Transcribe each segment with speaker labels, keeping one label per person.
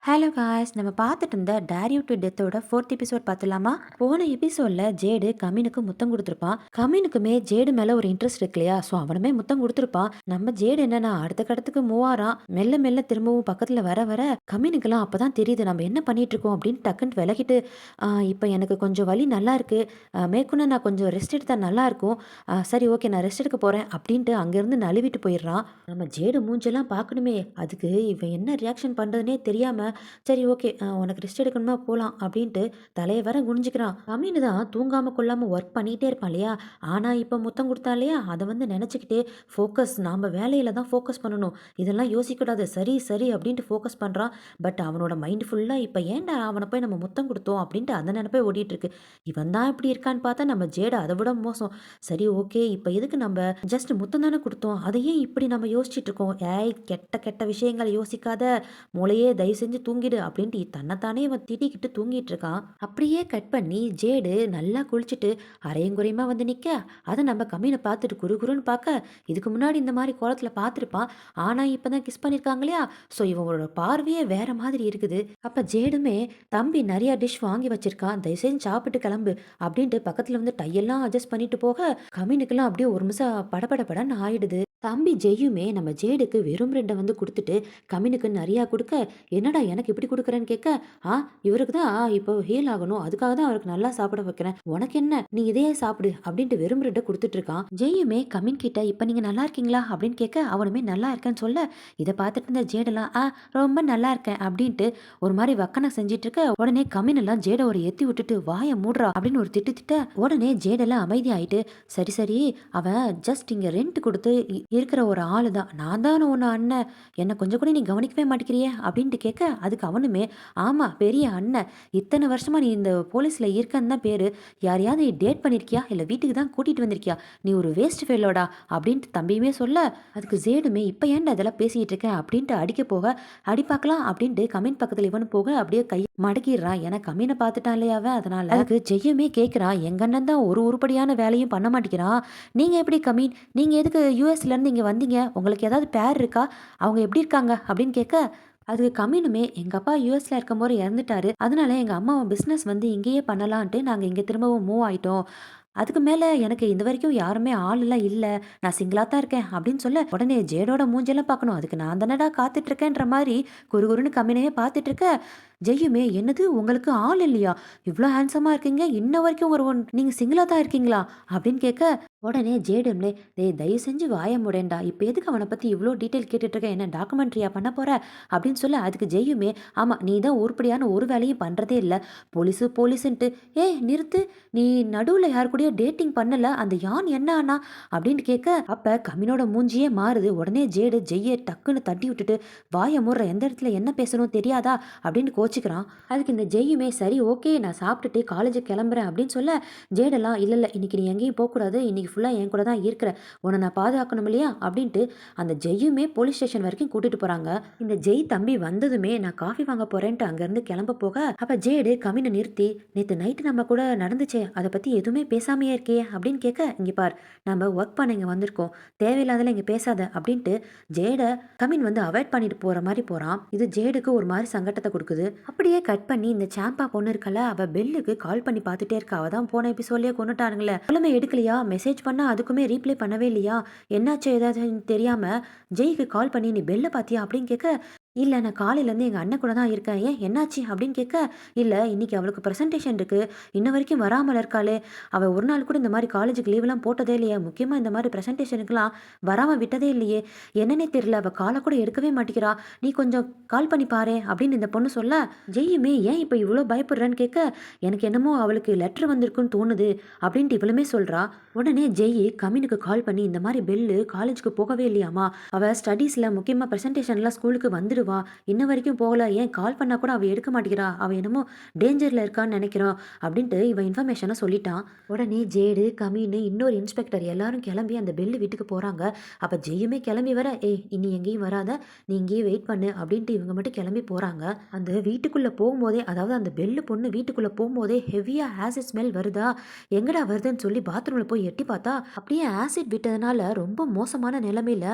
Speaker 1: Hello guys, நம்ம பார்த்துட்டு இருந்த டேர் யூ டு டெத்தோட ஃபோர்த் எபிசோட் பார்த்துலாமா? போன எபிசோட்ல ஜேடு கமினுக்கு முத்தம் கொடுத்துருப்பான். கமினுக்குமே ஜேடு மேல ஒரு இன்ட்ரெஸ்ட் இருக்கு இல்லையா? ஸோ அவனுமே முத்தம் கொடுத்துருப்பான். நம்ம ஜேடு என்னன்னா அடுத்த கடத்துக்கு மூவ் ஆறான். மெல்ல மெல்ல திரும்பவும் பக்கத்துல வர வர கமினுக்கெல்லாம் அப்பதான் தெரியுது நம்ம என்ன பண்ணிட்டு இருக்கோம் அப்படின்னு டக்குன்னு விலகிட்டு, இப்போ எனக்கு கொஞ்சம் வலி நல்லா இருக்கு, மேற்கொண்டு நான் கொஞ்சம் ரெஸ்ட் எடுத்தா நல்லா இருக்கும், சரி ஓகே நான் ரெஸ்ட் எடுக்க போறேன் அப்படின்ட்டு அங்கேருந்து நழுவிட்டு போயிடுறான். நம்ம ஜேடு மூஞ்செல்லாம் பார்க்கணுமே, அதுக்கு இவன் என்ன ரியாக்ஷன் பண்றதுனே தெரியாம சரி ஓகே, உனக்கு ரெஸ்ட் எடுக்கணுமா போகலாம் அப்படின்ட்டு தலையை வர குனிஞ்சுக்கிறான். கம்மின்னு தான் தூங்காமல் கொள்ளாமல் ஒர்க் பண்ணிகிட்டே இருப்பான் இல்லையா? ஆனால் இப்போ முத்தம் கொடுத்தா இல்லையா, அதை வந்து நினச்சிக்கிட்டே ஃபோக்கஸ், நாம் வேலையில் தான் ஃபோக்கஸ் பண்ணணும், இதெல்லாம் யோசிக்கூடாது, சரி சரி அப்படின்ட்டு ஃபோக்கஸ் பண்ணுறான். பட் அவனோட மைண்ட் ஃபுல்லாக இப்போ ஏன்டா அவனை போய் நம்ம முத்தம் கொடுத்தோம் அப்படின்ட்டு அந்த நினைப்பே ஓடிட்டு இருக்கு. இவன் தான் இப்படி இருக்கான்னு பார்த்தா நம்ம ஜேடு அதை விட மோசம். சரி ஓகே, இப்போ எதுக்கு நம்ம ஜஸ்ட் முத்தம் தானே கொடுத்தோம், அதையே இப்படி நம்ம யோசிச்சுட்டு இருக்கோம், ஏய் கெட்ட கெட்ட விஷயங்களை யோசிக்காத, மூளையே தயவு செஞ்சு தூங்கிடு அப்படின்ட்டு தன்னைத்தானே அவன் திட்டிக்கிட்டு தூங்கிட்டு இருக்கான். அப்படியே கட் பண்ணி ஜேடு நல்லா குளிச்சுட்டு அரையும் குறையுமா வந்து நிற்க, அதை நம்ம கம்மினை பார்த்துட்டு குறுகுறுன்னு பார்க்க, இதுக்கு முன்னாடி இந்த மாதிரி கோலத்தில் பார்த்துருப்பான். ஆனால் இப்போ தான் கிஸ் பண்ணியிருக்காங்க இல்லையா? ஸோ இவங்களோட பார்வையே வேற மாதிரி இருக்குது. அப்போ ஜேடுமே தம்பி நிறையா டிஷ் வாங்கி வச்சிருக்கான், தயவு செஞ்சு சாப்பிட்டு கிளம்பு அப்படின்ட்டு பக்கத்தில் வந்து டையெல்லாம் அட்ஜஸ்ட் பண்ணிட்டு போக, கம்மினுக்கெல்லாம் அப்படியே ஒரு நிமிஷம் படபடன்னு ஆயிடுது. தம்பி ஜெயுமே நம்ம ஜேடுக்கு வெறும் ரெண்டை வந்து கொடுத்துட்டு கம்மினுக்கு நிறையா கொடுக்க, என்னடா எனக்கு இப்படி கொடுக்குறேன்னு கேட்க, இவருக்கு தான் இப்போ ஹீல் ஆகணும், அதுக்காக தான் அவருக்கு நல்லா சாப்பிட வைக்கிறேன், உனக்கு என்ன, நீ இதையே சாப்பிடு அப்படின்ட்டு வெறும் ரெட்டை கொடுத்துட்டு இருக்கான். ஜெயுமே கம்மின் கிட்ட இப்போ நீங்கள் நல்லா இருக்கீங்களா அப்படின்னு கேட்க, அவனுமே நல்லா இருக்கேன்னு சொல்ல, இதை பார்த்துட்டு இருந்த ஜேடெல்லாம் ரொம்ப நல்லா இருக்கேன் அப்படின்ட்டு ஒரு மாதிரி வக்கனை செஞ்சிட்டு இருக்க, உடனே கம்மின் எல்லாம் ஜேட ஒரு எத்தி விட்டுட்டு வாயை மூடுறா அப்படின்னு ஒரு திட்ட, உடனே ஜேடெல்லாம் அமைதி ஆயிட்டு, சரி சரி அவன் ஜஸ்ட் இங்கே ரெண்ட் கொடுத்து இருக்கிற ஒரு ஆளு தான், நான் தானே உன்னை அண்ணன், என்னை கொஞ்சம் கூட நீ கவனிக்கவே மாட்டேங்கிறியே அப்படின்ட்டு கேட்க, அதுக்கு அவனுமே ஆமாம் பெரிய அண்ணன், இத்தனை வருஷமா நீ இந்த போலீஸில் இருக்கன்னு தான் பேர், யாரையாவது நீ டேட் பண்ணியிருக்கியா இல்லை வீட்டுக்கு தான் கூட்டிகிட்டு வந்திருக்கியா, நீ ஒரு வேஸ்ட் ஃபெல்லோடா அப்படின்ட்டு தம்பியுமே சொல்ல, அதுக்கு ஜேடுமே இப்போ ஏன்டா அதெல்லாம் பேசிகிட்டு இருக்கேன் அப்படின்ட்டு அடிக்க போக, அடி பார்க்கலாம் அப்படின்ட்டு கம்மின் பக்கத்தில் இவனு போக அப்படியே கை மடக்கிடுறான். ஏன்னா கம்மினை பார்த்துட்டான் இல்லையாவே, அதனால அதுக்கு ஜெய்யுமே கேட்குறான், எங்க அண்ணன் தான் ஒரு உருப்படியான வேலையும் பண்ண மாட்டேங்கிறான், நீங்கள் எப்படி கம்மின், நீங்கள் எதுக்கு யூஎஸ்லேருந்து இங்கே வந்தீங்க, உங்களுக்கு ஏதாவது பேர் இருக்கா, அவங்க எப்படி இருக்காங்க அப்படின்னு கேட்க, அதுக்கு கம்மினுமே எங்கள் அப்பா யூஎஸ்ல இருக்கும்போது இறந்துட்டாரு, அதனால எங்கள் அம்மாவை பிஸ்னஸ் வந்து இங்கேயே பண்ணலான்ட்டு நாங்கள் இங்கே திரும்பவும் மூவ் ஆயிட்டோம், அதுக்கு மேலே எனக்கு இந்த வரைக்கும் யாருமே ஆளுலாம் இல்லை, நான் சிங்கிளாக தான் இருக்கேன் அப்படின்னு சொல்ல, உடனே ஜேடோட மூஞ்செல்லாம் பார்க்கணும், அதுக்கு நான் தானடா காத்துட்ருக்கேன்ற மாதிரி குறுகுறுன்னு கம்மினையே பார்த்துட்டு இருக்க, ஜெய்யுமே என்னது உங்களுக்கு ஆள் இல்லையா, இவ்வளோ ஹேண்ட்ஸமாக இருக்கீங்க, இன்ன வரைக்கும் ஒரு நீங்கள் சிங்கிளாக தான் இருக்கீங்களா அப்படின்னு கேட்க, உடனே ஜேடும்லே தயவு செஞ்சு வாய முடேண்டா, இப்போ எதுக்கு அவனை பற்றி இவ்வளோ டீட்டெயில் கேட்டுட்ருக்க, என்ன டாக்குமெண்ட்ரியா பண்ண போகிற அப்படின்னு சொல்ல, அதுக்கு ஜெய்யுமே ஆமாம் நீ தான் உருப்படியான ஒரு வேலையும் பண்ணுறதே இல்லை, போலீஸுன்ட்டு நிறுத்து, நீ நடுவில் யார் கூடயோ டேட்டிங் பண்ணல, அந்த யான் என்ன ஆனா அப்படின்னு கேட்க, அப்போ கம்மினோட மூஞ்சியே மாறுது. உடனே ஜேடு ஜெய்யை டக்குன்னு தட்டி விட்டுட்டு வாய முடுற, எந்த இடத்துல என்ன பேசணும் தெரியாதா அப்படின்னு கோச்சிக்கிறான். அதுக்கு இந்த ஜெய்யுமே சரி ஓகே நான் சாப்பிட்டுட்டு காலேஜுக்கு கிளம்புறேன் அப்படின்னு சொல்ல, ஜேடெல்லாம் இல்லை இன்னைக்கு நீ எங்கேயும் போகக்கூடாது, இன்னைக்கு ஃபுல்லாக என் கூட தான் இருக்கிற, உன்னை நான் பாதுகாக்கணும் இல்லையா அப்படின்ட்டு அந்த ஜெய்யுமே போலீஸ் ஸ்டேஷன் வரைக்கும் கூட்டிட்டு போகிறாங்க. இந்த ஜெய் தம்பி வந்ததுமே நான் காஃபி வாங்க போகிறேன்ட்டு அங்கேருந்து கிளம்ப போக, அப்போ ஜேடு கம்மினை நிறுத்தி, நேற்று நைட்டு நம்ம கூட நடந்துச்சே அதை பற்றி எதுவுமே பேசாமையே இருக்கே அப்படின்னு கேட்க, இங்கே பார் நம்ம ஒர்க் பண்ண இங்கே வந்திருக்கோம், தேவையில்லாதல இங்கே பேசாத அப்படின்ட்டு ஜேடை கம்மின் வந்து அவாய்ட் பண்ணிட்டு போகிற மாதிரி போகிறான். இது ஜேடுக்கு ஒரு மாதிரி சங்கட்டத்தை கொடுக்குது. அப்படியே கட் பண்ணி இந்த சாம்பா பொண்ணு இருக்கல, அவள் பெல்லுக்கு கால் பண்ணி பார்த்துட்டே இருக்கா, அவள் தான் போன எபிசோட்லேயே கொண்டுட்டானுங்களே, எல்லாமே எடுக்கலையா, மெசேஜ் பண்ணா அதுக்குமே ரீப்ளை பண்ணவே இல்லையா, என்னாச்சு ஏதாவது தெரியாமல் ஜெய்க்கு கால் பண்ணி நீ பெல்லை பார்த்தியா அப்படின்னு கேட்க, இல்லை நான் காலையிலேருந்து எங்கள் அண்ணன் கூட தான் இருக்கேன், ஏன் என்னாச்சு அப்படின்னு கேட்க, இல்லை இன்னைக்கு அவளுக்கு ப்ரெசன்டேஷன் இருக்குது, இன்ன வரைக்கும் வராமல் இருக்காளே, அவள் ஒரு நாள் கூட இந்த மாதிரி காலேஜுக்கு லீவெலாம் போட்டதே இல்லையா, முக்கியமாக இந்த மாதிரி ப்ரெசன்டேஷனுக்குலாம் வராமல் விட்டதே இல்லையே, என்னன்னே தெரியல, அவள் காலை கூட எடுக்கவே மாட்டேங்கிறா, நீ கொஞ்சம் கால் பண்ணி பாரு அப்படின்னு இந்த பொண்ணு சொல்ல, ஜெய்யுமே ஏன் இப்போ இவ்வளோ பயப்படுறான்னு கேட்க, எனக்கு என்னமோ அவளுக்கு லெட்ரு வந்திருக்குன்னு தோணுது அப்படின்ட்டு இவளுமே சொல்கிறா. உடனே ஜெய் கம்மினுக்கு கால் பண்ணி இந்த மாதிரி பெல்லு காலேஜுக்கு போகவே இல்லையாமா, அவள் ஸ்டடீஸில் முக்கியமாக ப்ரெசன்டேஷன்லாம் ஸ்கூலுக்கு வந்துடுவா, இன்ன வரைக்கும் போகல, ஏன் கால் பண்ணா கூட அவ எடுக்க மாட்டேங்கிறா, அவ என்னமோ டேஞ்சர்ல இருக்கான்னு நினைக்கிறோம் அப்படின்ட்டு இவன் இன்ஃபர்மேஷனை சொல்லிட்டான். உடனே ஜேடு கம்மின்னு இன்னொரு இன்ஸ்பெக்டர் எல்லாரும் கிளம்பி அந்த பெல்லு வீட்டுக்கு போறாங்க. அப்ப ஜெயுமே கிளம்பி வர, இனி எங்கேயும் வராத, நீ இங்கேயே வெயிட் பண்ணு அப்படின்ட்டு இவங்க மட்டும் கிளம்பி போறாங்க. அந்த வீட்டுக்குள்ள போகும்போதே, அதாவது அந்த பெல்லு பொண்ணு வீட்டுக்குள்ள போகும்போதே ஹெவியா ஆசிட் ஸ்மெல் வருதா, எங்கடா வருதுன்னு சொல்லி பாத்ரூம்ல போய் எட்டி பார்த்தா அப்படியே ஆசிட் விட்டதுனால ரொம்ப மோசமான நிலைமையில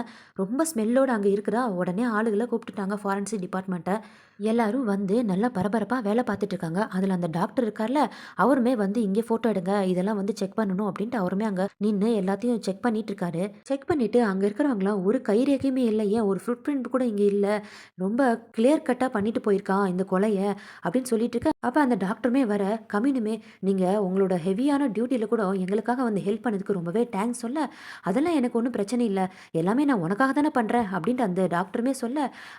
Speaker 1: ரொம்ப ஸ்மெல்லோட அங்கே இருக்கிறா. உடனே ஆளுகளை கூப்பிட்டுட்டாங்க ஃபாரன்சிக் டிபார்ட்மெண்ட்டை. எல்லாரும் வந்து நல்லா பரபரப்பா வேலை பார்த்துட்டு இருக்காங்க. அதுல அந்த டாக்டர் இருக்கார்ல, அவருமே வந்து இங்கே ஃபோட்டோ எடுங்க. இதெல்லாம் வந்து செக் பண்ணணும் அப்டின்ட்டு அவருமே அங்க நின்னு எல்லாத்தையும் செக் பண்ணிட்டு இருக்காரு. செக் பண்ணிட்டு அங்க இருக்கிறவங்கலாம் ஒரு கைரேகையுமே இல்ல. ஏன் ஒரு ஃபுட் பிரிண்ட் கூட இங்க இல்ல. ரொம்ப கிளியர் கட்டா பண்ணிட்டு போயிருக்கான் இந்த கொலைய அப்டின்னு சொல்லிட்டு இருக்க. அப்ப அந்த டாக்டருமே வர, கம்மினுமே நீங்க உங்களோட ஹெவியான டியூட்டில கூட எங்களுக்காக வந்து ஹெல்ப் பண்ணதுக்கு ரொம்பவே தேங்க்ஸ் சொல்ல, அதெல்லாம் எனக்கு ஒண்ணும் பிரச்சனை இல்ல. எல்லாமே நான் உனக்காக தானே பண்றேன் அப்டின்ட்டு அந்த டாக்டருமே சொல்ல,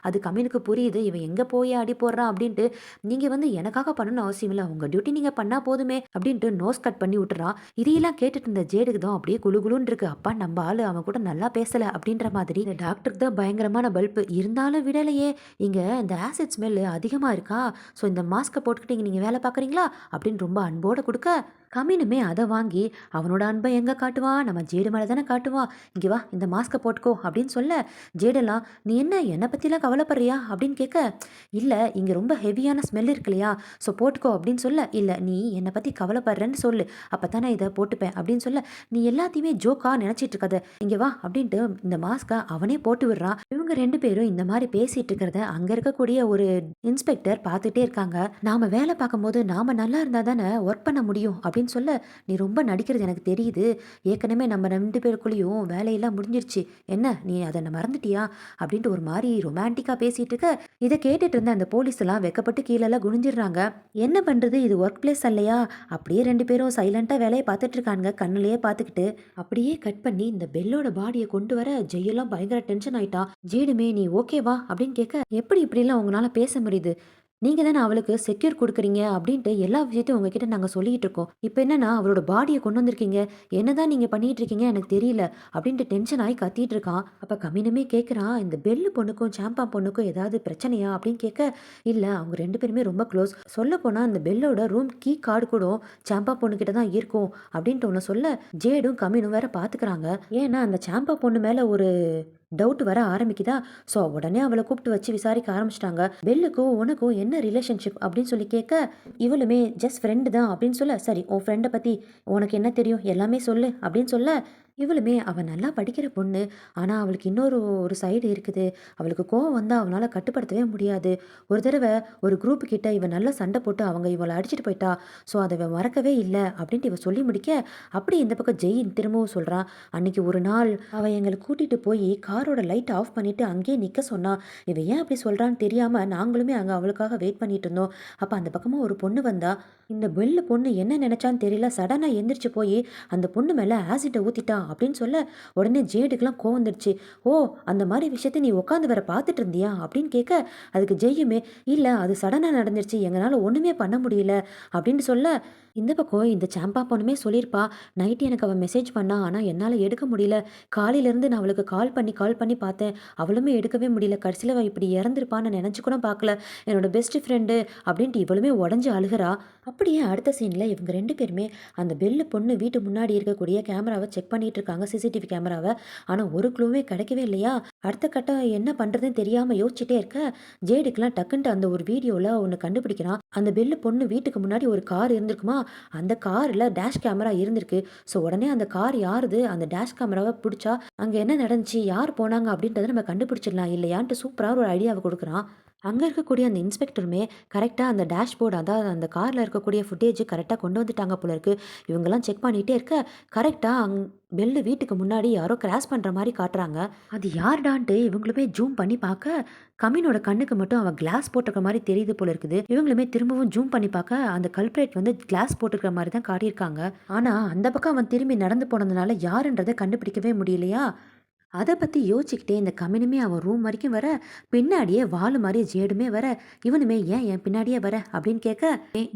Speaker 1: அது கம்மினுக்கு புரியுது. இவன் எங்க போய் அடி போடுறான் அப்படின்ட்டு, நீங்க வந்து எனக்காக பண்ணணும்னு அவசியம் இல்ல. உங்க டியூட்டி நீங்க பண்ணா போதுமே அப்படின்ட்டு நோஸ் கட் பண்ணி விட்டுறான். இதையெல்லாம் கேட்டுட்டு இருந்த ஜேடுக்கு தான் அப்படியே குளு குளுன்னு இருக்கு. அப்பா நம்ம ஆளு அவன் கூட நல்லா பேசல அப்படின்ற மாதிரி இந்த டாக்டருக்கு தான் பயங்கரமான பல்ப். இருந்தாலும் விடலையே, இங்க இந்த ஆசிட் ஸ்மெல் அதிகமா இருக்கா? ஸோ இந்த மாஸ்க்க போட்டுக்கிட்டு இங்க நீங்க வேலை பார்க்குறீங்களா? அப்படின்னு ரொம்ப அன்போட குடுக்க, கமினுமே அத வாங்கி அவனோட அன்பை எங்க காட்டுவான்? நம்ம ஜேடு மேல தானே காட்டுவான். இங்க வா இந்த மாஸ்க்க போட்டுக்கோ அப்படின்னு சொல்ல, ஜேடெல்லாம் நீ என்ன என்ன பத்திலாம் கவலைப்படுறியா? அப்படின்னு கேட்க, இல்ல இங்க ரொம்ப ஹெவியான ஸ்மெல் இருக்கு இல்லையா? ஸோ போட்டுக்கோ அப்படின்னு சொல்ல, இல்ல நீ என்ன பத்தி கவலைப்படுறேன்னு சொல்லு. அப்பதான் நான் இத போட்டுப்பேன் அப்படின்னு சொல்ல, நீ எல்லாத்தையுமே ஜோக்கா நினைச்சிட்டு இருக்காத. இங்க வா அப்படின்ட்டு இந்த மாஸ்க அவனே போட்டு விடுறான். இவங்க 2 பேரும் இந்த மாதிரி பேசிட்டு இருக்கிறத அங்க இருக்கக்கூடிய ஒரு இன்ஸ்பெக்டர் பார்த்துட்டே இருக்காங்க. நாம வேலை பார்க்கும்போது நாம நல்லா இருந்தா தானே ஒர்க் பண்ண முடியும் அப்படின்னு சொல்ல, நீ ரொம்ப நடிக்கிறது எனக்கு தெரியுது. ஏற்கனவே நம்ம 2 பேருக்குள்ளேயும் வேலையெல்லாம் முடிஞ்சிருச்சு. என்ன நீ அத மறந்துட்டியா? அப்படின்ட்டு ஒரு மாரி ரொமான்டிக்கா பேசிட்டு இருக்க, இத கேட்டுட்டு இருந்த அந்த போலீஸ் எல்லாம் வெட்கப்பட்டு கீழலாம் குனிஞ்சிடுறாங்க. என்ன பண்றது? இது ஒர்க் பிளேஸ் இல்லையா? அப்படியே 2 பேரும் சைலண்டா வேலைய பார்த்துட்டு இருக்காங்க. கண்ணுலயே பார்த்துக்கிட்டு. அப்படியே கட் பண்ணி இந்த பெல்லோட பாடிய கொண்டு வர ஜெயெல்லாம் பயங்கர டென்ஷன் ஆயிட்டான். ஜேடுமே நீ ஓகேவா? அப்படின்னு கேட்க, எப்படி இப்படிலாம் உங்களால பேச முடியுது? நீங்க தானே அவளுக்கு செக்யூர் குடுக்குறீங்க அப்படின்ட்டு எல்லா விஷயத்தையும் உங்ககிட்ட நாங்க சொல்லிட்டு இருக்கோம். இப்ப என்னன்னா அவளோட பாடிய கொண்டு வந்திருக்கீங்க. என்னதான் நீங்க பண்ணிட்டு இருக்கீங்க எனக்கு தெரியல அப்படின்ட்டு டென்ஷன் ஆகி கத்திட்டு இருக்கான். அப்ப கமினுமே கேட்குறான், இந்த பெல்லு பொண்ணுக்கும் சாம்பா பொண்ணுக்கும் ஏதாவது பிரச்சனையா அப்படின்னு கேட்க, இல்ல அவங்க 2 பேருமே ரொம்ப க்ளோஸ். சொல்ல போனா அந்த பெல்லோட ரூம் கீ கார்டு கூட சாம்பா பொண்ணு கிட்ட தான் இருக்கும் அப்படின்ட்டு ஒன்று சொல்ல, ஜேடும் கமினும் வேற பாத்துக்கிறாங்க. ஏன்னா அந்த சாம்பா பொண்ணு மேல ஒரு டவுட் வர ஆரம்பிக்குதா. ஸோ உடனே அவளை கூப்பிட்டு வச்சு விசாரிக்க ஆரம்பிச்சிட்டாங்க. பெல்லுக்கும் உனக்கும் என்ன ரிலேஷன்ஷிப் அப்படின்னு சொல்லி கேட்க, இவளுமே ஜஸ்ட் ஃப்ரெண்டு தான் அப்படின்னு சொல்ல, சரி உன் ஃப்ரெண்டை பற்றி உனக்கு என்ன தெரியும் எல்லாமே சொல்லு அப்படின்னு சொல்ல, இவளுமே அவள் நல்லா படிக்கிற பொண்ணு. ஆனால் அவளுக்கு இன்னொரு ஒரு சைடு இருக்குது. அவளுக்கு கோவம் வந்தால் அவனால் கட்டுப்படுத்தவே முடியாது. ஒரு தடவை ஒரு குரூப் கிட்ட இவன் நல்லா சண்டை போட்டு அவங்க இவளை அடிச்சிட்டு போயிட்டா. ஸோ அதை இவன் மறக்கவே இல்லை அப்படின்ட்டு இவ சொல்லி முடிக்க, அப்படி இந்த பக்கம் ஜெய் திரும்பவும் சொல்கிறான், அன்னைக்கு ஒரு நாள் அவள் எங்களை கூட்டிகிட்டு போய் காரோட லைட் ஆஃப் பண்ணிட்டு அங்கேயே நிற்க சொன்னா. இவ ஏன் அப்படி சொல்கிறான்னு தெரியாமல் நாங்களுமே அங்கே அவளுக்காக வெயிட் பண்ணிட்டு இருந்தோம். அப்போ அந்த பக்கமாக ஒரு பொண்ணு வந்தா. இந்த பெல்லு பொண்ணு என்ன நினைச்சான்னு தெரியல, சடனாக எந்திரிச்சு போய் அந்த பொண்ணு மேலே ஆசிட்டை ஊத்திட்டா அப்படின்னு சொல்ல, உடனே ஜேடுக்கெல்லாம் கோவம் வந்துடுச்சு. ஓ அந்த மாதிரி விஷயத்த நீ உட்காந்து வேற பார்த்துட்டு இருந்தியா அப்படின்னு கேட்க, அதுக்கு ஜெய்யுமே இல்லை அது சடனாக நடந்துருச்சு எங்களால் ஒன்றுமே பண்ண முடியல அப்படின்னு சொல்ல, இந்த பக்கம் இந்த சாம்பா பொண்ணுமே சொல்லியிருப்பா, நைட்டு எனக்கு அவள் மெசேஜ் பண்ணா ஆனால் என்னால் எடுக்க முடியல. காலையிலேருந்து நான் அவளுக்கு கால் பண்ணி பார்த்தேன். அவளுமே எடுக்கவே முடியல. கடைசியில் அவள் இப்படி இறந்துருப்பான்னு நினச்சி கூட பார்க்கல. என்னோட பெஸ்ட் ஃப்ரெண்டு அப்படின்ட்டு இவளுமே உடஞ்சி அழுகிறா. அப்படியே அடுத்த சீனில் இவங்க 2 பேருமே அந்த பெல்லு பொண்ணு வீட்டு முன்னாடி இருக்கக்கூடிய கேமராவை செக் பண்ணிட்டு இருக்காங்க, சிசிடிவி கேமராவை. ஆனால் ஒரு க்ளூவே கிடைக்கவே இல்லையா. அடுத்த கட்டம் என்ன பண்ணுறதுன்னு தெரியாமல் யோசிச்சுட்டே இருக்க, ஜேடுக்கெலாம் டக்குன்ட்டு அந்த ஒரு வீடியோவில் ஒன்று கண்டுபிடிக்கிறான். அந்த பெல்லு பொண்ணு வீட்டுக்கு முன்னாடி ஒரு கார் இருந்திருக்குமா, அந்த காரில் டேஷ் கேமரா இருந்திருக்கு. ஸோ உடனே அந்த கார் யாருது, அந்த டேஷ் கேமராவை பிடிச்சா அங்கே என்ன நடந்துச்சு, யார் போனாங்க அப்படின்றத நம்ம கண்டுபிடிச்சிடலாம் இல்லையான்ட்டு சூப்பராக ஒரு ஐடியாவை கொடுக்குறான். அங்கே இருக்கக்கூடிய அந்த இன்ஸ்பெக்டருமே கரெக்டாக அந்த டேஷ்போர்டு, அதாவது அந்த காரில் இருக்கக்கூடிய ஃபுட்டேஜ் கரெக்டாக கொண்டு வந்துட்டாங்க போல இருக்கு. இவங்கெல்லாம் செக் பண்ணிகிட்டே இருக்க, கரெக்டாக பெல்லு வீட்டுக்கு முன்னாடி யாரோ கிராஸ் பண்ணுற மாதிரி காட்டுறாங்க. அது யார்டான்ட்டு இவங்களுமே ஜூம் பண்ணி பார்க்க, கமினோட கண்ணுக்கு மட்டும் அவன் கிளாஸ் போட்டிருக்க மாதிரி தெரியுது போல இருக்குது. இவங்களுமே திரும்பவும் ஜூம் பண்ணி பார்க்க, அந்த கல்பிரேட் வந்து கிளாஸ் போட்டிருக்கிற மாதிரி தான் காட்டியிருக்காங்க. ஆனால் அந்த பக்கம் அவன் திரும்பி நடந்து போனதுனால யாருன்றதை கண்டுபிடிக்கவே முடியலையா. அதை பற்றி யோசிச்சுக்கிட்டே இந்த கமினுமே அவன் ரூம் வரைக்கும் வர, பின்னாடியே வாலு மாதிரி ஜேடுமே வர, இவனுமே ஏன் என் பின்னாடியே வர அப்படின்னு கேட்க,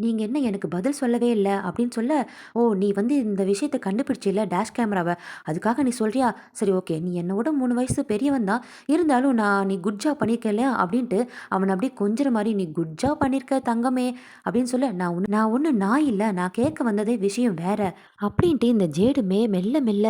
Speaker 1: நீங்கள் என்ன எனக்கு பதில் சொல்லவே இல்லை அப்படின்னு சொல்ல, ஓ நீ வந்து இந்த விஷயத்தை கண்டுபிடிச்சில்ல டேஷ் கேமராவை, அதுக்காக நீ சொல்றியா, சரி ஓகே நீ என்னோட 3 வயசு பெரியவன் தான், இருந்தாலும் நீ குட் ஜாப் பண்ணியிருக்கல அப்படின்ட்டு அவன் அப்படியே கொஞ்சம் மாதிரி, நீ குட் ஜாப் பண்ணியிருக்க தங்கமே அப்படின்னு சொல்ல, நான் ஒன்று நான் இல்லை, நான் கேட்க வந்ததே விஷயம் வேற அப்படின்ட்டு இந்த ஜேடுமே மெல்ல மெல்ல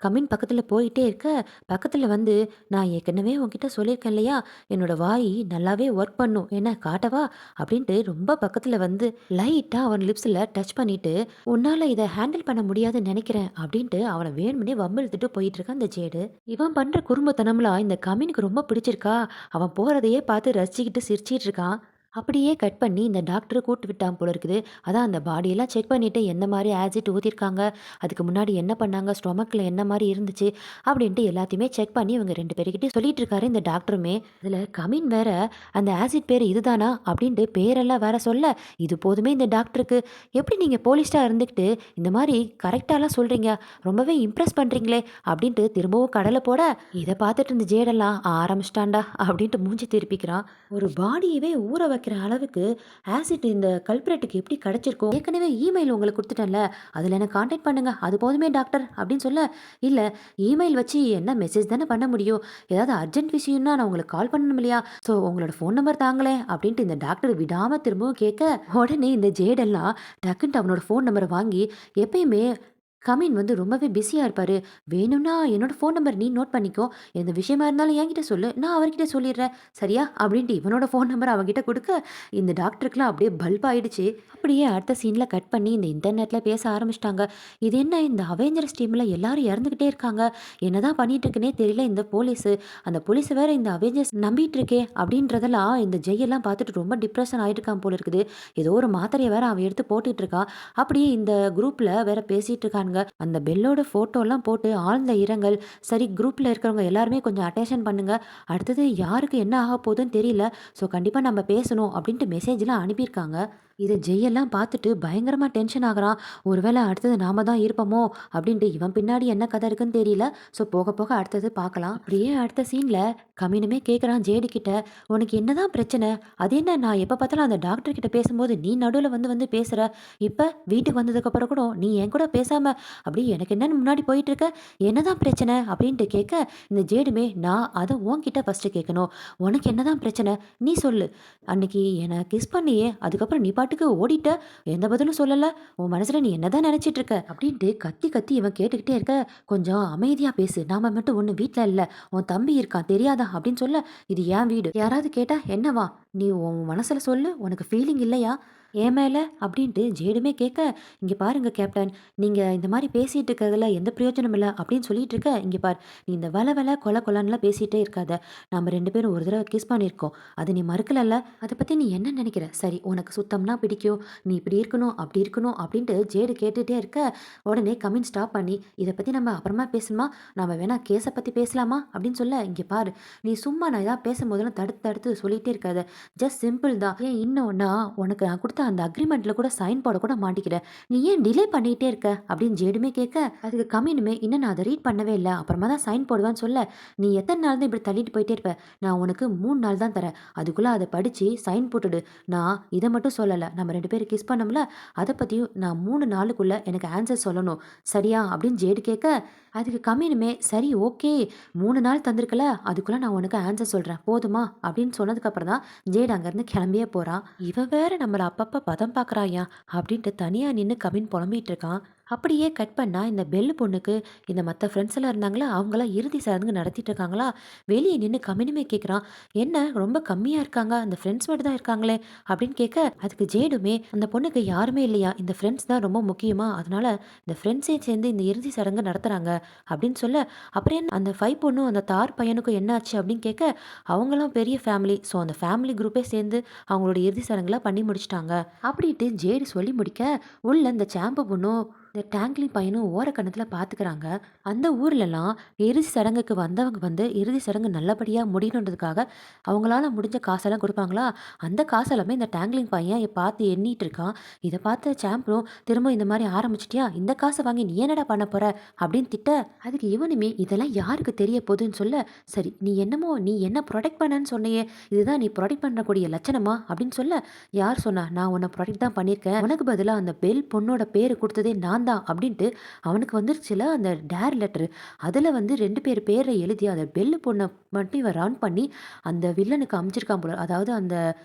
Speaker 1: கமின் பக்கத்தில் போயிட்டே இருக்க, பக்கத்தில் வந்து, நான் ஏற்கனவே உன்கிட்ட சொல்லியிருக்கேன் இல்லையா, என்னோட வாய் நல்லாவே ஒர்க் பண்ணும் என்ன காட்டவா அப்படின்ட்டு ரொம்ப பக்கத்தில் வந்து லைட்டாக அவன் லிப்ஸில் டச் பண்ணிட்டு, உன்னால் இதை ஹேண்டில் பண்ண முடியாதுன்னு நினைக்கிறேன் அப்படின்ட்டு அவனை வேணும்னே வம்பிழுத்துட்டு போயிட்டு இருக்கான் இந்த ஜேடு. இவன் பண்ணுற குறும்புத்தனம்லாம் இந்த கமினுக்கு ரொம்ப பிடிச்சிருக்கா. அவன் போகிறதையே பார்த்து ரசிச்சுக்கிட்டு சிரிச்சிட்டு இருக்கான். அப்படியே கட் பண்ணி இந்த டாக்டர கூட்டு விட்டான் போல இருக்குது. அதான் அந்த பாடியெல்லாம் செக் பண்ணிட்டு எந்த மாரி ஆசிட் ஊத்திருக்காங்க, அதுக்கு முன்னாடி என்ன பண்ணாங்க, ஸ்டொமக்ல என்ன மாரி இருந்துச்சு அப்படின்ட்டு எல்லாத்தையுமே செக் பண்ணி இவங்க 2 பேருகிட்டயும் சொல்லிட்டு இருக்காரு இந்த டாக்டருமே. இதுல கமின் வேற அந்த ஆசிட் பேரு இதுதானா அப்படின்ட்டு பேரெல்லாம் வேற சொல்ல, இது போதுமே இந்த டாக்டருக்கு. எப்படி நீங்க போலீஸ்டா இருந்துகிட்டு இந்த மாரி கரெக்ட்டாலாம் சொல்றீங்க, ரொம்பவே இம்ப்ரெஸ் பண்றீங்களே அப்படின்ட்டு திரும்பவும் கடல போட, இத பார்த்துட்டு இருந்த ஜேடெல்லாம் ஆரம்பிச்சிட்டான்டா அப்படின்ட்டு மூஞ்சி திருப்பிக்கிறான். ஒரு பாடியவே ஊற வைக்கிற அளவுக்கு ஆசிட் இந்த கல்பிரேட்டுக்கு எப்படி கிடைச்சிருக்கும்? ஏற்கனவே இமெயில் உங்களுக்கு குடுத்துட்டேன்ல, அதில என்ன கான்டாக்ட் பண்ணுங்க. அது போதுமே டாக்டர் அப்படின்னு சொல்ல, இல்ல இமெயில் வச்சு என்ன மெசேஜ் தானே பண்ண முடியும். ஏதாவது அர்ஜென்ட் விஷயம்னா நான் உங்களுக்கு கால் பண்ணணும் இல்லையா? ஸோ உங்களோட ஃபோன் நம்பர் தாங்களேன் அப்படின்ட்டு இந்த டாக்டர் விடாம திரும்பவும் கேட்க, உடனே இந்த ஜேடெல்லாம் டக்குன்ட்டு அவனோட ஃபோன் நம்பர வாங்கி எப்பயுமே கமின் வந்து ரொம்பவே பிஸியா இருப்பாரு. வேணும்னா என்னோட ஃபோன் நம்பர் நீ நோட் பண்ணிக்கோ. எந்த விஷயமா இருந்தாலும் என்கிட்ட சொல்லு. நான் அவர்கிட்ட சொல்லிடுறேன். சரியா? அப்படின்ட்டு இவனோட ஃபோன் நம்பர் அவன்கிட்ட குடுக்க, இந்த டாக்டருக்குலாம் அப்படியே பல்ப் ஆயிடுச்சு. அப்படியே அடுத்த சீன்ல கட் பண்ணி இந்த இன்டர்நெட்ல பேச ஆரம்பிச்சுட்டாங்க. இது என்ன இந்த அவெஞ்சர்ஸ் டீம்ல எல்லாரும் இறந்துகிட்டே இருக்காங்க. என்னதான் பண்ணிட்டு இருக்குன்னே தெரியல இந்த போலீஸு. அந்த போலீஸ் வேற இந்த அவெஞ்சர்ஸ் நம்பிட்டு இருக்கே அப்படின்றதெல்லாம் இந்த ஜெயெல்லாம் பார்த்துட்டு ரொம்ப டிப்ரஷன் ஆயிட்டு இருக்கான் போல இருக்குது. ஏதோ ஒரு மாத்திரைய வேற அவன் எடுத்து போட்டுட்டு இருக்கான். அப்படியே இந்த குரூப்ல வேற பேசிட்டு இருக்கானுங்க. அந்த பெல்லோட ஃபோட்டோலாம் போட்டு ஆழ்ந்த இரங்கல். சரி குரூப்ல இருக்கிறவங்க எல்லாருமே கொஞ்சம் அட்டென்ஷன் பண்ணுங்க. அடுத்தது யாருக்கு என்ன ஆக போகுதுன்னு தெரியல. ஸோ கண்டிப்பா நம்ம பேசணும் அப்படின்ட்டு மெசேஜ்லாம் அனுப்பியிருக்காங்க. இத ஜெய்யெல்லாம் பார்த்துட்டு பயங்கரமா டென்ஷன் ஆகுறான். ஒருவேளை அடுத்தது நாம தான் இருப்போமோ அப்படின்ட்டு இவன் பின்னாடி என்ன கதை இருக்குன்னு தெரியல. ஸோ போக போக அடுத்தது பார்க்கலாம். அப்படியே அடுத்த சீன்ல கமினுமே கேட்குறான் ஜேடி கிட்ட, "உனக்கு என்னதான் பிரச்சனை? அது என்ன நான் எப்ப பார்த்தாலும் அந்த டாக்டர் கிட்ட பேசும்போது நீ நடுவுல வந்து வந்து பேசுற. இப்ப வீட்டுக்கு வந்ததுக்கப்புறம் கூட நீ என் கூட பேசாம அப்படியே எனக்கு என்னன்னு முன்னாடி போயிட்டு இருக்க. என்னதான் பிரச்சனை?" அப்படின்ட்டு கேட்க, இந்த ஜேடுமே, "நான் அத உன்கிட்ட ஃபர்ஸ்ட்டு கேட்கணும். உனக்கு என்னதான் பிரச்சனை? நீ சொல்லு. அன்னைக்கு என்ன கிஸ் பண்ணியே, அதுக்கப்புறம் நீ பாட்டுக்கு ஓடிட்ட. எந்த பதிலும் சொல்லல. உன் மனசுல நீ என்னதான் நினைச்சிட்டு இருக்க?" அப்படின்ட்டு கத்தி கத்தி இவன் கேட்டுக்கிட்டே இருக்க, "கொஞ்சம் அமைதியா பேசு. நாம மட்டும் ஒண்ணும் வீட்ல இல்ல. உன் தம்பி இருக்கான் தெரியாதா?" அப்படின்னு சொல்ல, "இது என் வீடு. யாராவது கேட்டா என்னவா? நீ உன் மனசுல சொல்லு. உனக்கு ஃபீலிங் இல்லையா என் மேல?" அப்படின்ட்டு ஜேடுமே கேட்க, "இங்க பாருங்க கேப்டன், நீங்க இந்த மாரி பேசிட்டு இருக்கிறதுல எந்த பிரயோஜனம் இல்ல." அப்படின்னு சொல்லிட்டு இருக்க, "இங்க பார், நீ இந்த வல வல கொல கொலன்னுலாம் பேசிட்டே இருக்காத. நாம 2 பேரும் ஒரு தடவ கிஸ் பண்ணியிருக்கோம். அது நீ மறுக்கலல்ல? அத பத்தி நீ என்ன நினைக்கிற? சரி உனக்கு சுத்தம்னா பிடிக்கும். நீ இப்படி இருக்கணும், அப்படி இருக்கணும்." அப்படின்ட்டு ஜேடு கேட்டுட்டே இருக்க, உடனே கமின் ஸ்டாப் பண்ணி, "இத பத்தி நம்ம அப்புறமா பேசணுமா? நாம வேணா கேஸ பத்தி பேசலாமா?" அப்படின்னு சொல்ல, "இங்க பாரு, நீ சும்மா நான் ஏதாவது பேசும்போதெல்லாம் தடுத்து தடுத்து சொல்லிட்டே இருக்காத. ஜஸ்ட் சிம்பிள் தான். ஏன் இன்னும் நான் உனக்கு நான் குடுத்த அந்த அக்ரீமெண்ட்ல கூட சைன் போட கூட மாட்டிக்கிற. நீ ஏன் டிலே பண்ணிட்டே இருக்க?" அப்படின்னு ஜேடுமே கேட்க, அதுக்கு கமினுமே, "இன்னும் நான் அத ரீட் பண்ணவே இல்ல. அப்புறமா தான் சைன் போடுவேன்னு" சொல்ல, "நீ எத்தன நாள் தான் இப்படி தள்ளிட்டு போயிட்டே இருப்ப? நான் உனக்கு 3 நாள் தான் தரேன். அதுக்குள்ள அத படிச்சு சைன் போட்டுடு. நான் இத மட்டும் சொல்லல. நம்ம 2 பேரும் கிஸ் பண்ணோம்ல, அத பத்தியும் நான் 3 நாளுக்குள்ள எனக்கு ஆன்சர் சொல்லணும். சரியா?" அப்படின்னு ஜேடு கேட்க, அதுக்கு கம்மினுமே, "சரி ஓகே. 3 நாள் தந்திருக்கல, அதுக்குள்ள நான் உனக்கு ஆன்சர் சொல்றேன். போதுமா?" அப்படின்னு சொன்னதுக்கப்புறம் தான் ஜேட் அங்கேருந்து கிளம்பியே போறான். இவன் வேற நம்மள அப்பப்ப பதம் பார்க்குறாயா அப்படின்ட்டு தனியா நின்னு கவின் புலம்பிட்டு இருக்கான். அப்படியே கட் பண்ணா இந்த பெல்லு பொண்ணுக்கு இந்த மத்த ஃப்ரெண்ட்ஸ் எல்லாம் இருந்தாங்களா, அவங்கலாம் இறுதி சடங்கு நடத்திட்டு இருக்காங்களா, வெளியே நின்னு கமினுமே கேட்குறான், "என்ன ரொம்ப கம்மியா இருக்காங்க, அந்த ஃப்ரெண்ட்ஸ் மட்டும் தான் இருக்காங்களே?" அப்படின்னு கேட்க, அதுக்கு ஜேடுமே, "அந்த பொண்ணுக்கு யாருமே இல்லையா, இந்த ஃப்ரெண்ட்ஸ் தான் ரொம்ப முக்கியமா, அதனால இந்த ஃப்ரெண்ட்ஸே சேர்ந்து இந்த இறுதி சடங்கு நடத்துறாங்க." அப்படின்னு சொல்ல, அப்புறம் என்ன அந்த 5 பொண்ணும் அந்த தார் பையனுக்கும் என்ன ஆச்சு அப்படின்னு கேட்க, அவங்களும் பெரிய ஃபேமிலி. ஸோ அந்த ஃபேமிலி குரூப்பே சேர்ந்து அவங்களோட இறுதி சடங்குலாம் பண்ணி முடிச்சுட்டாங்க. அப்படின்ட்டு ஜேடு சொல்லி முடிக்க, உள்ள இந்த சாம்பு பொண்ணும் இந்த டேங்க்லின் பையனும் ஓரக்கண்ணத்துல பார்த்துக்கிறாங்க. அந்த ஊர்லலாம் இறுதி சடங்குக்கு வந்தவங்க வந்து இறுதி சடங்கு நல்லபடியா முடியணுன்றதுக்காக அவங்களால முடிஞ்ச காசெல்லாம் கொடுப்பாங்களா, அந்த காசெல்லாமே இந்த டேங்க்லின் பையன் பார்த்து எண்ணிட்டு இருக்கான். இதை பார்த்த சாம்பும், "திரும்ப இந்த மாதிரி ஆரம்பிச்சிட்டியா, இந்த காசை வாங்கி நீ என்னடா பண்ண போற?" அப்படின்னு திட்ட, அதுக்கு இவனுமே, "இதெல்லாம் யாருக்கு தெரிய போகுதுன்னு" சொல்ல, "சரி நீ என்னமோ நீ என்ன ப்ரொடெக்ட் பண்ணன்னு சொன்னையே, இதுதான் நீ ப்ரொடெக்ட் பண்ணக்கூடிய லட்சணமா?" அப்படின்னு சொல்ல, "யார் சொன்னா? நான் உன்னை ப்ரொடெக்ட் தான் பண்ணியிருக்கேன். உனக்கு பதிலா அந்த பெல் பொண்ணோட பேரு கொடுத்ததே நான் தான்." அப்படின்ட்டு அவனுக்கு வந்துருச்சுல அந்த டேர் லெட்டரு. அதில் வந்து 2 பேர் பேரை எழுதி அதை பெல்லு பொண்ணை மட்டும் இவன் ரன் பண்ணி அந்த வில்லனுக்கு அமுச்சிருக்கான் போல, அதாவது அந்த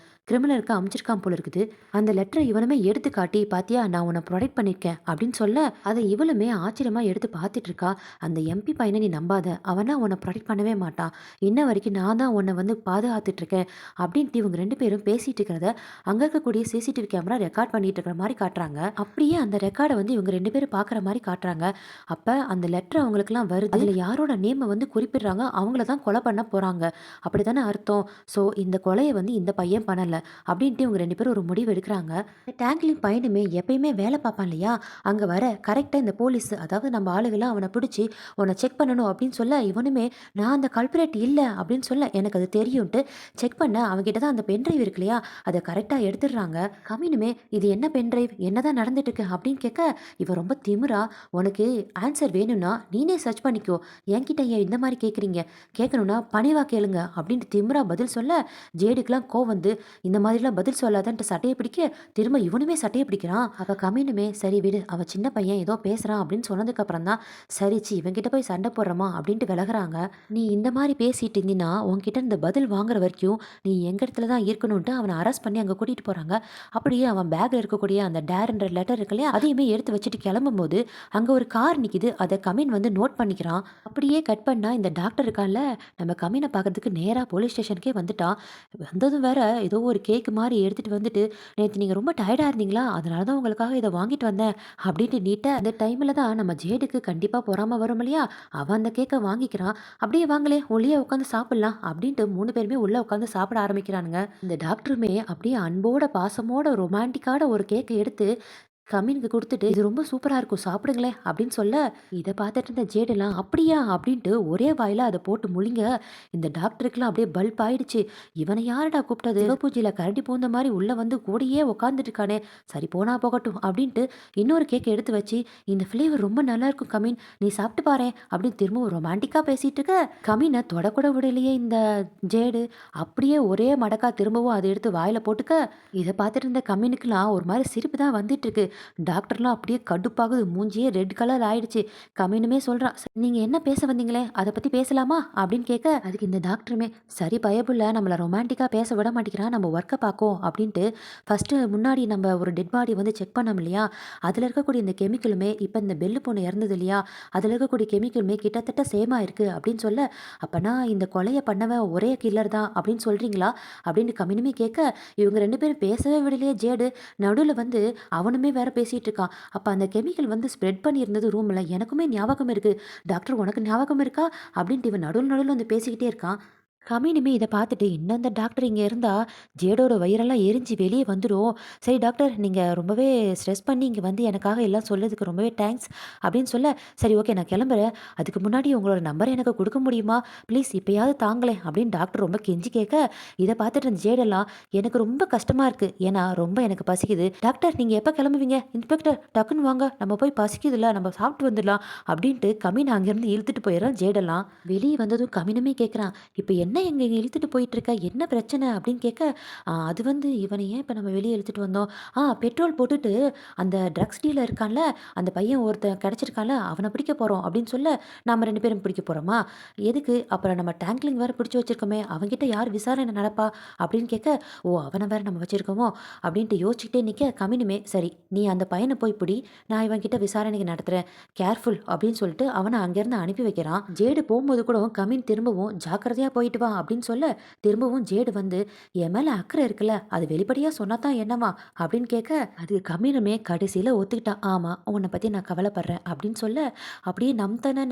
Speaker 1: கிரிமினலுக்கு அமுச்சிருக்கான் போல இருக்குது. அந்த லெட்டரை இவனுமே எடுத்து காட்டி, "பாத்தியா நான் உன்னை ப்ரொடெக்ட் பண்ணியிருக்கேன்" அப்படின்னு சொல்ல, அதை இவளுமே ஆச்சரியமா எடுத்து பார்த்துட்டு இருக்கா. "அந்த எம்பி பையனை நீ நம்பாத, அவனா உன்னை ப்ரொடெக்ட் பண்ணவே மாட்டான். இன்ன வரைக்கும் நான் தான் உன்னை வந்து பாதுகாத்துட்டு இருக்கேன்." அப்படின்ட்டு இவங்க 2 பேரும் பேசிட்டு இருக்கிறத அங்க இருக்கக்கூடிய சிசிடிவி கேமரா ரெக்கார்ட் பண்ணிட்டு இருக்கிற மாதிரி காட்டுறாங்க. அப்படியே அந்த ரெக்கார்டை வந்து இவங்க 2 பேரும் பார்க்குற மாதிரி காட்டுறாங்க. அப்ப அந்த லெட்டர் அவங்களுக்குலாம் வருது. அதுல யாரோட நேமை வந்து குறிப்பிடுறாங்க, அவங்கள தான் கொலை பண்ண போறாங்க. அப்படித்தானே அர்த்தம். ஸோ இந்த கொலையை வந்து இந்த பையன் பண்ணல. அப்படின்ட்டு இவங்க 2 பேரும் ஒரு முடிவு எடுக்குறாங்க. டேங்க்லின் பையனுமே எப்பயுமே வேலை பார்ப்பான் இல்லையா? அங்க வர கரெக்ட்டா இந்த போலீஸ் அதாவது நம்ம ஆளுங்கலாம் அவன பிடிச்சு உன்ன செக் பண்ணணும் அப்படின்னு சொல்ல, இவனுமே நான் அந்த கல்பிரேட் இல்ல அப்படின்னு சொல்ல, எனக்கு அது தெரியும்ன்ட்டு செக் பண்ண அவன்கிட்ட தான் அந்த பென் டிரைவ் இருக்கு இல்லையா? அத கரெக்ட்டா எடுத்துடுறாங்க. கவினுமே இது என்ன பென் டிரைவ்? என்னதான் நடந்துட்டு இருக்கு? அப்படின்னு கேட்க, இவன் ரொம்ப திமிரா, உனக்கு ஆன்சர் வேணும்னா நீனே சர்ச் பண்ணிக்கோ. என்கிட்ட ஏன் இந்த மாரி கேட்குறீங்க? கேட்கணும்னா பணிவா கேளுங்க அப்படின்ட்டு திமிரா பதில் சொல்ல, ஜேடுக்குலாம் கோவம் வந்து இந்த மாதிரிலாம் பதில் சொல்லாதன்ட்டு சட்டைய பிடிக்க, திரும்ப இவனுமே சட்டைய பிடிக்கிறான். அவ கம்மினுமே சரி விடு, அவன் சின்ன பையன் ஏதோ பேசுறான் அப்படின்னு சொன்னதுக்கு அப்புறம் தான் சரி இவன்கிட்ட போய் சண்டை போடுறோமா அப்படின்ட்டு விலகுறாங்க. நீ இந்த மாதிரி பேசிட்டு இருந்தீன்னா உன்கிட்ட இந்த பதில் வாங்குற வரைக்கும் நீ எங்க இடத்துல தான் இருக்கணும்ட்டு அவனை அரெஸ்ட் பண்ணி அங்க கூட்டிட்டு போறாங்க. அப்படியே அவன் பேக்ல இருக்கக்கூடிய அந்த டேர்ன்ற லெட்டர் இருக்கு இல்லையா, அதையுமே எடுத்து வச்சுட்டு கிளம்பும்போது அங்க ஒரு கார் நிக்குது. அதை கமின் வந்து நோட் பண்ணிக்கிறான். அப்படியே கட் பண்ணா இந்த டாக்டர் இருக்கான்ல, நம்ம கமினை பார்க்கறதுக்கு நேரா போலீஸ் ஸ்டேஷனுக்கே வந்துட்டான். வந்ததும் வேற ஏதோ ஒரு கேக் மாதிரி எடுத்துட்டு வந்துட்டு, நேத்து நீங்க ரொம்ப டயர்டா இருந்தீங்களா, அதனால தான் உங்களுக்காக இதை வாங்கிட்டு வந்தேன் அப்படின்ட்டு நீட்ட. அந்த டைம்ல தான் நம்ம ஜேடுக்கு கண்டிப்பா பொறாம வரும் இல்லையா, அவன் அந்த கேக்கை வாங்கிக்கிறான். அப்படியே வாங்களே உள்ளே உட்காந்து சாப்பிடலாம் அப்படின்ட்டு 3 பேருமே உள்ள உட்காந்து சாப்பிட ஆரம்பிக்கிறானுங்க. இந்த டாக்டருமே அப்படியே அன்போட பாசமோட ரொமான்டிக்கான ஒரு கேக்கை எடுத்து கம்மினுக்கு குடுத்துட்டு, "இது ரொம்ப சூப்பரா இருக்கும் சாப்பிடுங்களேன்" அப்படின்னு சொல்ல, இத பார்த்துட்டு இருந்த ஜேடெல்லாம், "அப்படியா?" அப்படின்ட்டு ஒரே வாயில அத போட்டு முழுங்க, இந்த டாக்டருக்குலாம் அப்படியே பல்ப் ஆயிடுச்சு. "இவன யாருடா கூப்பிட்டது? சிவபூஜையில கரடி பூந்த மாரி உள்ள வந்து கூடயே உட்காந்துட்டு இருக்கானே! சரி போனா போகட்டும்" அப்படின்ட்டு இன்னொரு கேக்க எடுத்து வச்சு, "இந்த ஃப்ளேவர் ரொம்ப நல்லா இருக்கும் கமின். நீ சாப்பிட்டு பாரேன்" அப்படின்னு திரும்பவும் ரொமான்டிக்கா பேசிட்டு இருக்க, கமின தொடக்கூட விடலையே இந்த ஜேடு. அப்படியே ஒரே மடக்கா திரும்பவும் அத எடுத்து வாயில போட்டுக்க, இத பார்த்துட்டு இருந்த கம்மினுக்குலாம் ஒரு மாரி சிரிப்பு தான் வந்துட்டு இருக்கு. டாக்டர்லாம் அப்படியே கடுப்பாகுது. மூஞ்சியே ரெட் கலர் ஆயிடுச்சு. கம்மினுமே சொல்றான், நீங்க என்ன பேச வந்தீங்களே? அத பத்தி பேசலாமா?" அப்படின்னு கேட்க, அதுக்கு இந்த டாக்டருமே, "சரி பயப்புள்ள நம்மள ரொமான்டிக்கா பேச விட மாட்டேங்கிறான். நம்ம ஒர்க்க பார்ப்போம்" அப்படின்ட்டு ஃபர்ஸ்ட்டு முன்னாடி நம்ம ஒரு டெட் பாடி வந்து செக் பண்ணோம் இல்லையா? அதுல இருக்கக்கூடிய இந்த கெமிக்கலுமே இப்ப இந்த பெல்லு பொண்ணு இறந்தது இல்லையா? அதுல இருக்கக்கூடிய கெமிக்கலுமே கிட்டத்தட்ட சேமா இருக்கு அப்படின்னு சொல்ல, "அப்பன்னா இந்த கொலைய பண்ணவன் ஒரே கில்லர் தான் அப்படின்னு சொல்றீங்களா?" அப்படின்னு கம்மினுமே கேட்க, இவங்க 2 பேரும் பேசவே விடலையே ஜேடு. நடுவுல வந்து அவனுமே வேற பேசிட்டு இருக்கான். அப்ப அந்த கெமிக்கல் வந்து ஸ்ப்ரெட் பண்ணியிருந்தது ரூம்ல. எனக்குமே ஞாபகம் இருக்கு. டாக்டர் உனக்கு ஞாபகம் இருக்கா? அப்படின்ட்டு இவன் நடுவுல நடுவுல வந்து பேசிக்கிட்டே இருக்கான். கமீனுமே இத பார்த்துட்டு, "இன்னும் இந்த டாக்டர் இங்க இருந்தா, ஜேடோட வயிறெல்லாம் எரிஞ்சு வெளிய வந்துரும். சரி டாக்டர், நீங்க ரொம்பவே ஸ்ட்ரெஸ் பண்ணி இங்க வந்து எனக்காக எல்லாம் சொன்னதுக்கு ரொம்பவே தேங்க்ஸ்" அப்படின்னு சொல்ல, "சரி ஓகே நான் கிளம்புறேன். அதுக்கு முன்னாடி உங்களோட நம்பர எனக்கு குடுக்க முடியுமா? ப்ளீஸ் இப்பயாவது தாங்களேன்" அப்படின்னு டாக்டர் ரொம்ப கெஞ்சி கேட்க, இத பார்த்துட்டு அந்த ஜேடெல்லாம், "எனக்கு ரொம்ப கஷ்டமா இருக்கு. ஏன்னா ரொம்ப எனக்கு பசிக்குது. டாக்டர் நீங்க எப்ப கிளம்புவீங்க? இன்ஸ்பெக்டர் டக்குன்னு வாங்க. நம்ம போய் பசிக்குதுல்ல, நம்ம சாப்பிட்டு வந்துடலாம்" அப்படின்ட்டு கமீன அங்கேருந்து இழுத்துட்டு போயிடுறான் ஜேடெல்லாம். வெளிய வந்ததும் கமீனுமே கேட்குறான், "இப்ப என்ன எங்க இழுத்துட்டு போயிட்டுருக்க? என்ன பிரச்சனை?" அப்படின்னு கேட்க, அது வந்து இவன ஏன் இப்ப நம்ம வெளிய இழுத்துட்டு வந்தோம்? பெட்ரோல் போட்டுட்டு அந்த ட்ரக்ஸ் டீலர் இருக்கான்ல, அந்த பையன் ஒருத்தன் கிடைச்சிருக்கான்ல, அவன பிடிக்க போறோம்" அப்படின்னு சொல்ல, "நாம 2 பேரும் பிடிக்க போறோமா? எதுக்கு? அப்புறம் நம்ம டேங்க்லிங் வேற பிடிச்சு வச்சிருக்கோமே, அவன்கிட்ட யார் விசாரணை நடப்பா?" அப்படின்னு கேட்க, "ஓ! அவன வேற நம்ம வச்சிருக்கோமோ?" அப்படின்ட்டு யோசிச்சுக்கிட்டே நிக்க, கம்மினுமே, "சரி நீ அந்த பையன போய் பிடி. நான் இவன்கிட்ட விசாரணைக்கு நடத்துறேன். கேர்ஃபுல்" அப்படின்னு சொல்லிட்டு அவன அங்கேருந்து அனுப்பி வைக்கிறான். ஜேடு போம்போது கூட கம்மின் திரும்பவும், "ஜாக்கிரதையா போயிட்டு வா" அப்படின்னு சொல்ல, திரும்பவும் ஜேடு வந்து, "என் மேல அக்கறை இருக்குல்ல, அது வெளிப்படையா சொன்னா தான் என்னவா?" அப்படின்னு கேட்க, அதுக்கு கம்மினுமே கடைசியில ஒத்துக்கிட்டான். "ஆமா, உன்னை பத்தி நான் கவலைப்படுறேன்" அப்படின்னு சொல்ல, அப்படியே நம்தன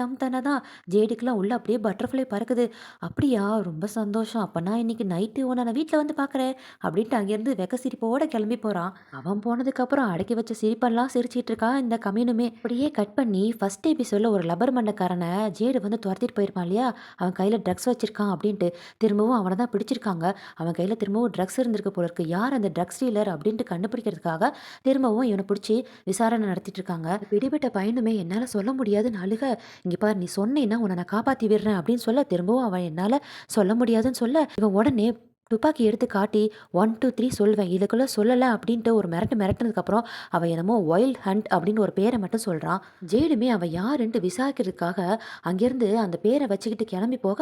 Speaker 1: தான் ஜேடுக்குலாம் உள்ள அப்படியே பட்டர்ஃப்ளை பறக்குது. "அப்படியா? ரொம்ப சந்தோஷம். அப்ப நான் இன்னைக்கு நைட்டு உன்ன நான் வீட்ல வந்து பார்க்குறேன்" அப்படின்ட்டு அங்கேருந்து வெக்க சிரிப்போட கிளம்பி போறான். அவன் போனதுக்கப்புறம் அடக்கி வச்ச சிரிப்பெல்லாம் சிரிச்சிட்டு இருக்கான் இந்த கம்மினுமே. அப்படியே கட் பண்ணி ஃபர்ஸ்ட் எபிசோட்ல ஒரு லப்பர் மண்டக்காரன ஜேடு வந்து துரத்திட்டு போயிருப்பான் இல்லையா? அவன் கையில ட்ரக்ஸ் வச்சிருக்கான் அப்படின்ட்டு. திரும்பவும் அவன தான் பிடிச்சிருக்காங்க. அவன் கையில திரும்பவும் ட்ரக்ஸ் இருந்திருக்கு போல இருக்கு. யார் அந்த ட்ரக்ஸ் டீலர் அப்படின்ட்டு கண்டுபிடிக்கிறதுக்காக திரும்பவும் இவன பிடிச்சு விசாரணை நடத்திட்டு இருக்காங்க. பிடிபட்ட பையனுமே என்னால சொல்ல முடியாதுன்னு அழுக, "இங்க பாரு நீ சொன்னேன்னா உன்ன நான் காப்பாத்தி விடுறேன்" அப்படின்னு சொல்ல, திரும்பவும் அவன் என்னால சொல்ல முடியாதுன்னு சொல்ல, இவன் உடனே துப்பாக்கி எடுத்து காட்டி 1, 2, 3 சொல்லுவேன். இதுக்குள்ள சொல்லல அப்படின்ட்டு ஒரு மிரட்டுனதுக்கப்புறம், அவன் என்னமோ வைல்ட் ஹண்ட் அப்படின்னு ஒரு பேர மட்டும் சொல்றான். ஜேடுமே அவன் யாருன்ட்டு விசாரிக்கிறதுக்காக அங்கேருந்து அந்த பேரை வச்சுக்கிட்டு கிளம்பி போக,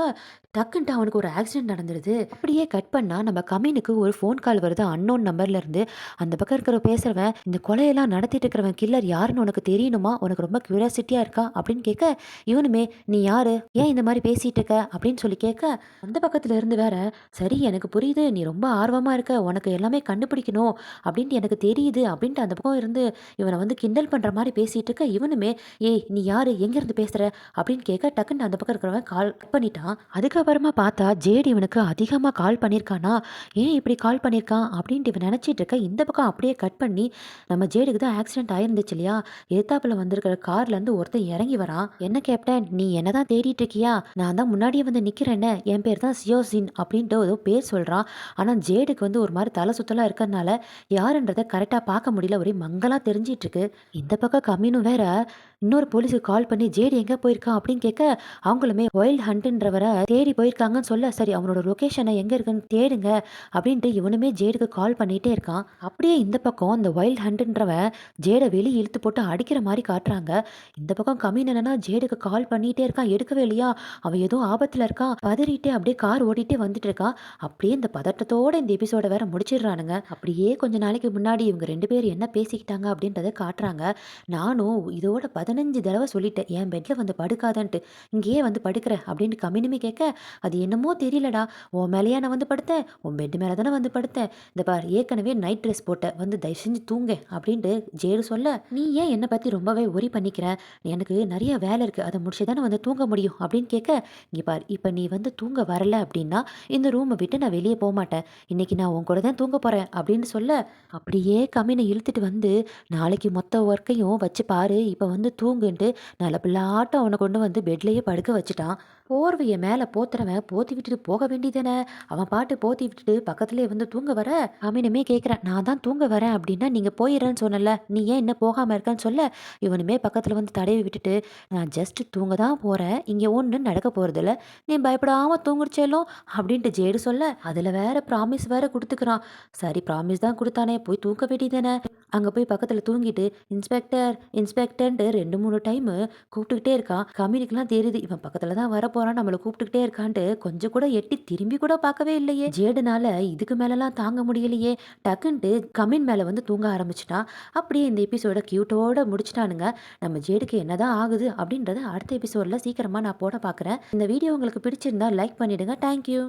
Speaker 1: டக்குன்ட்டு அவனுக்கு ஒரு ஆக்சிடென்ட் நடந்துடுது. அப்படியே கட் பண்ணா நம்ம கம்மினுக்கு ஒரு ஃபோன் கால் வருது அன்னோன் நம்பர்ல இருந்து. அந்த பக்கம் இருக்கிற பேசுறவன், "இந்த கொலையெல்லாம் நடத்திட்டு இருக்கிறவன் கில்லர் யாருன்னு உனக்கு தெரியணுமா? உனக்கு ரொம்ப கியூரியாசிட்டியா இருக்கா?" அப்படின்னு கேட்க, இவனுமே, "நீ யாரு? ஏன் இந்த மாதிரி பேசிட்டு இருக்க?" அப்படின்னு சொல்லி கேட்க, அந்த பக்கத்துல இருந்து வேற, "சரி எனக்கு புரியுது. நீ ரொம்ப ஆர்வமா இருக்க. உனக்கு எல்லாமே கண்டுபிடிக்கணும் அப்படின்ட்டு எனக்கு தெரியுது." அப்படின்ட்டு அந்த பக்கம் இருந்து இவன வந்து கிண்டல் பண்ற மாரி பேசிட்டு இருக்க, இவனுமே, "ஏய் நீ யாரு? எங்கேருந்து பேசுற?" அப்படின்னு கேட்க, டக்குன்னு அந்த பக்கம் இருக்கிறவன் கால் கட் பண்ணிட்டான். அதுக்கப்புறமா பார்த்தா, ஜேட் இவனுக்கு அதிகமா கால் பண்ணியிருக்கானா? ஏன் இப்படி கால் பண்ணியிருக்கான்? அப்படின்ட்டு இவன் நினைச்சிட்டு இருக்க, இந்த பக்கம் அப்படியே கட் பண்ணி, நம்ம ஜேடுக்கு தான் ஆக்சிடென்ட் ஆயிருந்துச்சு இல்லையா? எதுத்தாப்புல வந்திருக்கிற கார்லேருந்து ஒருத்தன் இறங்கி வரான். "என்ன கேப்டன், நீ என்ன தான் தேடிட்டு இருக்கியா? நான் தான் முன்னாடியே வந்து நிக்கிறேனே. என் பேர் தான் சியோசின்" அப்படின்ட்டு ஏதோ பேர் சொல்றான். ஆனா ஜேடுக்கு வந்து ஒரு மாரி தல சுத்தலா இருக்கறனால, யாருன்றத கரெக்ட்டா பார்க்க முடியல. ஒரே மங்கலா தெரிஞ்சிட்டு இருக்கு. இந்த பக்கம் கம்மினும் வேற இன்னொரு போலீஸுக்கு கால் பண்ணி, "ஜேடி எங்க போயிருக்கான்?" அப்படின்னு கேட்க, அவங்களுமே வைல்ட் ஹண்ட்ன்றவர தேடி போயிருக்காங்கன்னு சொல்ல, "சரி அவனோட லொகேஷன எங்க இருக்குன்னு தேடுங்க" அப்படின்ட்டு இவனுமே ஜேடுக்கு கால் பண்ணிட்டே இருக்கான். அப்படியே இந்த பக்கம் இந்த வைல்ட் ஹண்ட்ன்றவன் ஜேட வெளிய இழுத்து போட்டு அடிக்கிற மாரி காட்டுறாங்க. இந்த பக்கம் கம்மின் என்னன்னா ஜேடுக்கு கால் பண்ணிட்டே இருக்கான். எடுக்கவே இல்லையா? அவன் ஏதோ ஆபத்துல இருக்கான். பதறிட்டே அப்படியே கார் ஓட்டிட்டே வந்துட்டு இருக்கான். அப்படியே இந்த பதட்டத்தோட இந்த எபிசோட வேற முடிச்சிடுறானுங்க. அப்படியே கொஞ்ச நாளைக்கு முன்னாடி இவங்க 2 பேரும் என்ன பேசிக்கிட்டாங்க அப்படின்றத காட்டுறாங்க. நானும் இதோட 15 தடவ சொல்லிட்டேன். என் பெட்ல வந்து படுக்காதன்ட்டு. இங்கேயே வந்து படுக்கிற அப்படின்னு கம்மினுமே கேட்க, அது என்னமோ தெரியலடா. உன் மேலயா நான் வந்து படுத்தேன்? உன் பெட் மேல தானே வந்து படுத்தேன். இந்த பார் ஏற்கனவே நைட் ட்ரெஸ் போட்டேன். வந்து தயவு செஞ்சு தூங்க அப்படின்ட்டு ஜேடு சொல்ல, நீ ஏன் என்ன பத்தி ரொம்பவே ஒரி பண்ணிக்கிற? எனக்கு நிறைய வேலை இருக்கு. அத முடிச்சு தானே வந்து தூங்க முடியும் அப்படின்னு கேட்க, இங்க பார் இப்ப நீ வந்து தூங்க வரல அப்படின்னா, இந்த ரூம விட்டு நான் வெளிய போமாட்டேன். இன்னைக்கு நான் உன் கூட தான் தூங்க போறேன் அப்படின்னு சொல்ல, அப்படியே கம்மின இழுத்துட்டு வந்து, நாளைக்கு மொத்த ஒர்க்கையும் வச்சு பாரு. இப்ப வந்து தூங்குன்ட்டு நல்ல பிள்ளாட்டம் அவன கொண்டு வந்து பெட்லயே படுக்க வச்சுட்டான். போர்வைய மேல போத்துறவன் போத்தி விட்டுட்டு போக வேண்டியதானே. அவன் பாட்டு போத்தி விட்டுட்டு பக்கத்துலயே வந்து தூங்க வர, அமீனுமே கேட்குறான், "நான் தான் தூங்க வரேன் அப்படின்னா, நீங்க போயிர்றேன்னு சொன்னேன்ல. நீ ஏன் இன்னும் போகாம இருக்கன்னு" சொல்ல, இவனுமே பக்கத்துல வந்து தடவி விட்டுட்டு, "நான் ஜஸ்ட் தூங்க தான் போறேன். இங்க ஒண்ணும் நடக்க போறதில்ல. நீ பயப்படாம தூங்குடு செல்லம்" அப்படின்ட்டு ஜேடு சொல்ல, அதுல வேற ப்ராமிஸ் வேற குடுத்துக்கிறான். சரி ப்ராமிஸ் தான் குடுத்தானே, போய் தூங்க வேண்டியதானே. அங்க போய் பக்கத்துல தூங்கிட்டு, "இன்ஸ்பெக்டர், இன்ஸ்பெக்டர்ன்ட்டு" 2, 3 டைமு கூப்பிட்டுக்கிட்டே இருக்கான். கமீனுக்குலாம் தெரியுது, இவன் பக்கத்துல தான் வரப்போறான், நம்மள கூப்பிட்டுக்கிட்டே இருக்கான்ட்டு கொஞ்சம் கூட எட்டி திரும்பி கூட பார்க்கவே இல்லையே. ஜேடுனால இதுக்கு மேலலாம் தாங்க முடியலையே. டக்குன்ட்டு கமின் மேல வந்து தூங்க ஆரம்பிச்சுட்டான். அப்படியே இந்த எபிசோட கியூட்டோட முடிச்சுட்டானுங்க. நம்ம ஜேடுக்கு என்னதான் ஆகுது அப்படின்றத அடுத்த எபிசோட்ல சீக்கிரமா நான் போட பார்க்குறேன். இந்த வீடியோ உங்களுக்கு பிடிச்சிருந்தா லைக் பண்ணிடுங்க. Thank you.